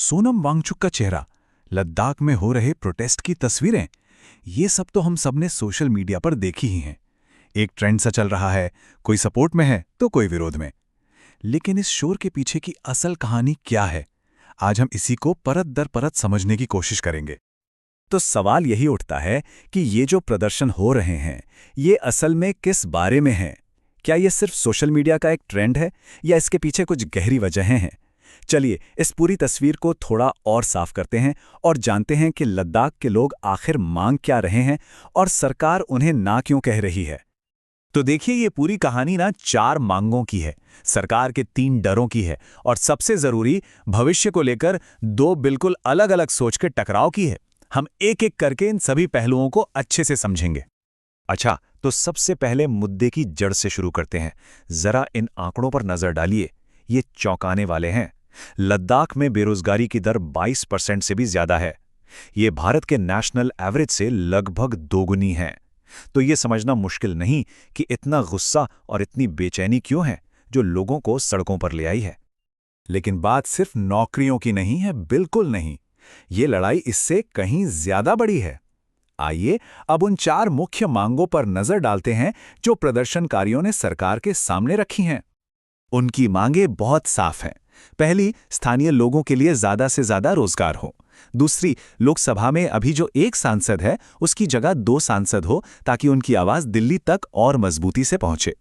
सोनम वांगचुक का चेहरा, लद्दाख में हो रहे प्रोटेस्ट की तस्वीरें, ये सब तो हम सबने सोशल मीडिया पर देखी ही हैं। एक ट्रेंड सा चल रहा है, कोई सपोर्ट में है तो कोई विरोध में। लेकिन इस शोर के पीछे की असल कहानी क्या है? आज हम इसी को परत दर परत समझने की कोशिश करेंगे। तो सवाल यही उठता है कि ये जो प्रदर्शन हो रहे हैं, ये असल में किस बारे में हैं? क्या ये सिर्फ सोशल मीडिया का एक ट्रेंड है या इसके पीछे कुछ गहरी वजहें हैं? चलिए इस पूरी तस्वीर को थोड़ा और साफ करते हैं और जानते हैं कि लद्दाख के लोग आखिर मांग क्या रहे हैं और सरकार उन्हें ना क्यों कह रही है। तो देखिए, ये पूरी कहानी ना 4 मांगों की है, सरकार के 3 डरों की है और सबसे जरूरी भविष्य को लेकर 2 बिल्कुल अलग अलग सोच के टकराव की है। हम एक एक करके इन सभी पहलुओं को अच्छे से समझेंगे। अच्छा, तो सबसे पहले मुद्दे की जड़ से शुरू करते हैं। जरा इन आंकड़ों पर नजर डालिए, ये चौंकाने वाले हैं। लद्दाख में बेरोजगारी की दर 22% से भी ज्यादा है। ये भारत के नेशनल एवरेज से लगभग दोगुनी है। तो ये समझना मुश्किल नहीं कि इतना गुस्सा और इतनी बेचैनी क्यों है जो लोगों को सड़कों पर ले आई है। लेकिन बात सिर्फ नौकरियों की नहीं है, बिल्कुल नहीं। ये लड़ाई इससे कहीं ज्यादा बड़ी है। आइए अब उन 4 मुख्य मांगों पर नजर डालते हैं जो प्रदर्शनकारियों ने सरकार के सामने रखी हैं। उनकी मांगें बहुत साफ हैं। पहली, स्थानीय लोगों के लिए ज्यादा से ज्यादा रोजगार हो। दूसरी, लोकसभा में अभी जो 1 सांसद है उसकी जगह 2 सांसद हो ताकि उनकी आवाज दिल्ली तक और मजबूती से पहुंचे।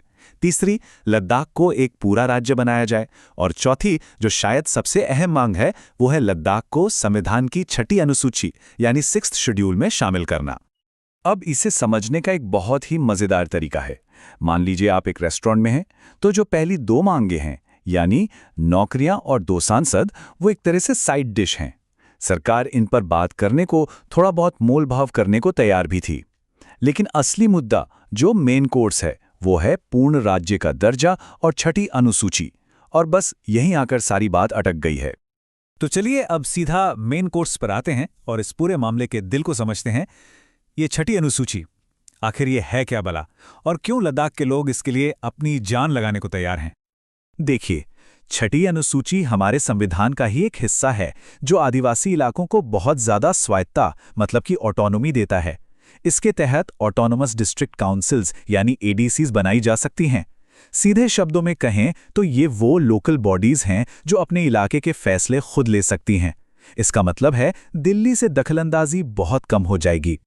तीसरी, लद्दाख को एक पूरा राज्य बनाया जाए। और चौथी, जो शायद सबसे अहम मांग है, वो है लद्दाख को संविधान की 6ठी अनुसूची यानी 6th शेड्यूल में शामिल करना। अब इसे समझने का एक बहुत ही मजेदार तरीका है। मान लीजिए आप एक रेस्टोरेंट में हैं, तो जो पहली 2 मांगे हैं यानी नौकरियां और 2 सांसद, वो एक तरह से साइड डिश हैं। सरकार इन पर बात करने को, थोड़ा बहुत मोल भाव करने को तैयार भी थी। लेकिन असली मुद्दा जो मेन कोर्स है वो है पूर्ण राज्य का दर्जा और 6ठी अनुसूची। और बस यहीं आकर सारी बात अटक गई है। तो चलिए अब सीधा मेन कोर्स पर आते हैं और इस पूरे मामले के दिल को समझते हैं। ये 6ठी अनुसूची आखिर ये है क्या भला, और क्यों लद्दाख के लोग इसके लिए अपनी जान लगाने को तैयार हैं? देखिए, 6ठी अनुसूची हमारे संविधान का ही एक हिस्सा है जो आदिवासी इलाकों को बहुत ज्यादा स्वायत्ता मतलब कि ऑटोनॉमी देता है। इसके तहत ऑटोनोमस डिस्ट्रिक्ट काउंसिल्स यानी एडीसीज बनाई जा सकती हैं। सीधे शब्दों में कहें तो ये वो लोकल बॉडीज हैं जो अपने इलाके के फैसले खुद ले सकती हैं। इसका मतलब है दिल्ली से दखलंदाजी बहुत कम हो जाएगी।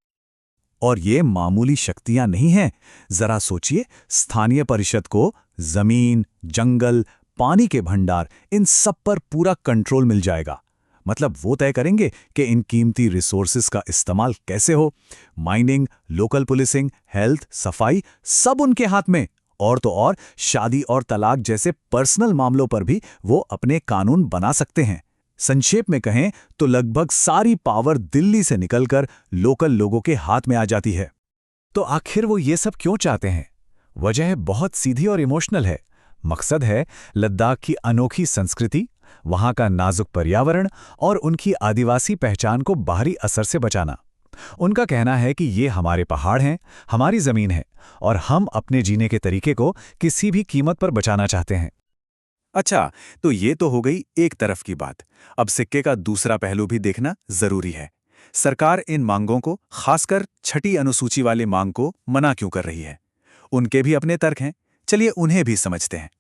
और ये मामूली शक्तियां नहीं हैं। जरा सोचिए, स्थानीय परिषद को जमीन, जंगल, पानी के भंडार, इन सब पर पूरा कंट्रोल मिल जाएगा। मतलब वो तय करेंगे कि इन कीमती रिसोर्सेज का इस्तेमाल कैसे हो। माइनिंग, लोकल पुलिसिंग, हेल्थ, सफाई, सब उनके हाथ में। और तो और शादी और तलाक जैसे पर्सनल मामलों पर भी वो अपने कानून बना सकते हैं। संक्षेप में कहें तो लगभग सारी पावर दिल्ली से निकलकर लोकल लोगों के हाथ में आ जाती है। तो आखिर वो ये सब क्यों चाहते हैं? वजह बहुत सीधी और इमोशनल है। मकसद है लद्दाख की अनोखी संस्कृति, वहां का नाजुक पर्यावरण और उनकी आदिवासी पहचान को बाहरी असर से बचाना। उनका कहना है कि ये हमारे पहाड़ हैं, हमारी जमीन है और हम अपने जीने के तरीके को किसी भी कीमत पर बचाना चाहते हैं। अच्छा, तो ये तो हो गई एक तरफ की बात। अब सिक्के का दूसरा पहलू भी देखना जरूरी है। सरकार इन मांगों को, खासकर 6ठी अनुसूची वाली मांग को मना क्यों कर रही है? उनके भी अपने तर्क हैं। चलिए उन्हें भी समझते हैं।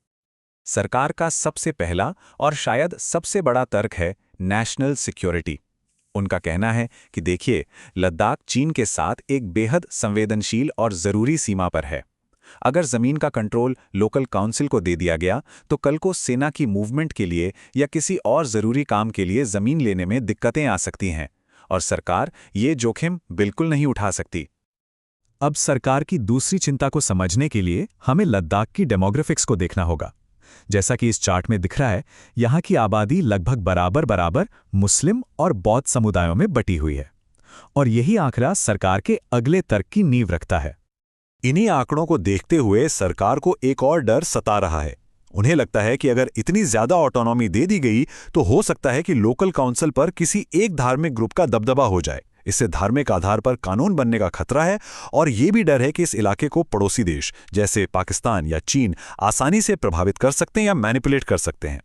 सरकार का सबसे पहला और शायद सबसे बड़ा तर्क है नेशनल सिक्योरिटी। उनका कहना है कि देखिए, लद्दाख चीन के साथ एक बेहद संवेदनशील और जरूरी सीमा पर है। अगर जमीन का कंट्रोल लोकल काउंसिल को दे दिया गया तो कल को सेना की मूवमेंट के लिए या किसी और जरूरी काम के लिए जमीन लेने में दिक्कतें आ सकती हैं और सरकार ये जोखिम बिल्कुल नहीं उठा सकती। अब सरकार की दूसरी चिंता को समझने के लिए हमें लद्दाख की डेमोग्राफिक्स को देखना होगा। जैसा कि इस चार्ट में दिख रहा है, यहाँ की आबादी लगभग बराबर बराबर मुस्लिम और बौद्ध समुदायों में बटी हुई है। और यही आंकड़ा सरकार के अगले तर्क की नींव रखता है। इन्हीं आंकड़ों को देखते हुए सरकार को एक और डर सता रहा है। उन्हें लगता है कि अगर इतनी ज्यादा ऑटोनॉमी दे दी गई तो हो सकता है कि लोकल काउंसिल पर किसी एक धार्मिक ग्रुप का दबदबा हो जाए। इससे धार्मिक आधार पर कानून बनने का खतरा है और ये भी डर है कि इस इलाके को पड़ोसी देश जैसे पाकिस्तान या चीन आसानी से प्रभावित कर सकते हैं या मैनिपुलेट कर सकते हैं।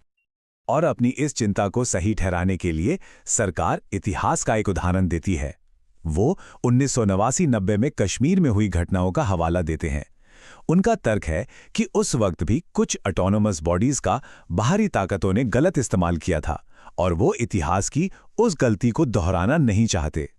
और अपनी इस चिंता को सही ठहराने के लिए सरकार इतिहास का एक उदाहरण देती है। वो 1989-90 में कश्मीर में हुई घटनाओं का हवाला देते हैं। उनका तर्क है कि उस वक्त भी कुछ ऑटोनोमस बॉडीज का बाहरी ताकतों ने गलत इस्तेमाल किया था और वो इतिहास की उस गलती को दोहराना नहीं चाहते।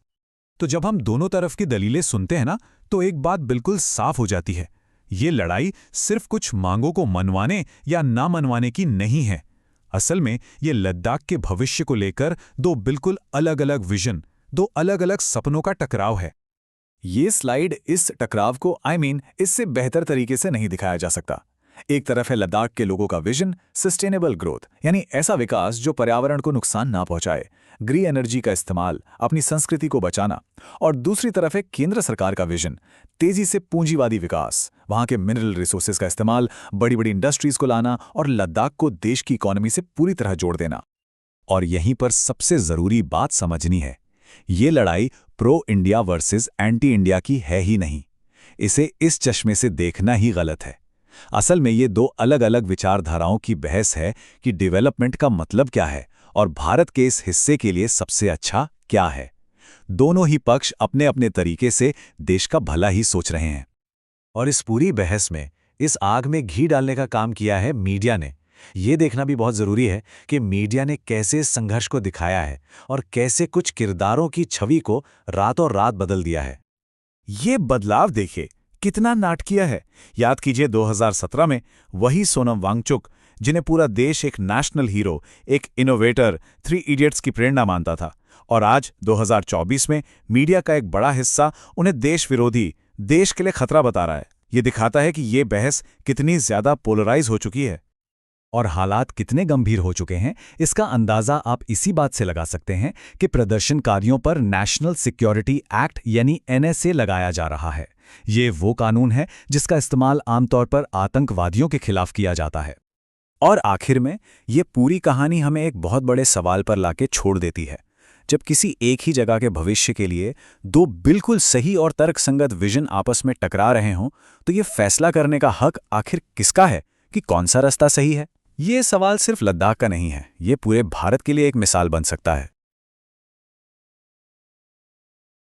तो जब हम दोनों तरफ की दलीलें सुनते हैं ना, तो एक बात बिल्कुल साफ हो जाती है। ये लड़ाई सिर्फ कुछ मांगों को मनवाने या ना मनवाने की नहीं है। असल में ये लद्दाख के भविष्य को लेकर दो बिल्कुल अलग-अलग विजन, दो अलग-अलग सपनों का टकराव है। ये स्लाइड इस टकराव को इससे बेहतर तरीके से नहीं दिखाया जा सकता। एक तरफ है लद्दाख के लोगों का विजन, सस्टेनेबल ग्रोथ, यानी ऐसा विकास जो पर्यावरण को नुकसान ना पहुंचाए, ग्रीन एनर्जी का इस्तेमाल, अपनी संस्कृति को बचाना। और दूसरी तरफ है केंद्र सरकार का विजन, तेजी से पूंजीवादी विकास, वहां के मिनरल रिसोर्सेज का इस्तेमाल, बड़ी बड़ी इंडस्ट्रीज को लाना और लद्दाख को देश की इकोनॉमी से पूरी तरह जोड़ देना। और यहीं पर सबसे जरूरी बात समझनी है, ये लड़ाई pro India versus anti India की है ही नहीं। इसे इस चश्मे से देखना ही गलत है। असल में ये दो अलग अलग विचारधाराओं की बहस है कि डेवलपमेंट का मतलब क्या है और भारत के इस हिस्से के लिए सबसे अच्छा क्या है। दोनों ही पक्ष अपने अपने तरीके से देश का भला ही सोच रहे हैं। और इस पूरी बहस में इस आग में घी डालने का काम किया है मीडिया ने। ये देखना भी बहुत जरूरी है कि मीडिया ने कैसे इस संघर्ष को दिखाया है और कैसे कुछ किरदारों की छवि को रातों रात बदल दिया है। ये बदलाव देखिए कितना नाटकीय है। याद कीजिए 2017 में वही सोनम वांगचुक, जिन्हें पूरा देश एक नेशनल हीरो, एक इनोवेटर, 3 इडियट्स की प्रेरणा मानता था, और आज 2024 में मीडिया का एक बड़ा हिस्सा उन्हें देश विरोधी, देश के लिए खतरा बता रहा है। ये दिखाता है कि ये बहस कितनी ज्यादा पोलराइज हो चुकी है और हालात कितने गंभीर हो चुके हैं। इसका अंदाजा आप इसी बात से लगा सकते हैं कि प्रदर्शनकारियों पर नेशनल सिक्योरिटी एक्ट यानी NSA लगाया जा रहा है। ये वो कानून है जिसका इस्तेमाल आमतौर पर आतंकवादियों के खिलाफ किया जाता है। और आखिर में ये पूरी कहानी हमें एक बहुत बड़े सवाल पर लाके छोड़ देती है। जब किसी एक ही जगह के भविष्य के लिए दो बिल्कुल सही और तर्कसंगत विजन आपस में टकरा रहे हों, तो ये फैसला करने का हक आखिर किसका है कि कौन सा रास्ता सही है। ये सवाल सिर्फ लद्दाख का नहीं है, ये पूरे भारत के लिए एक मिसाल बन सकता है।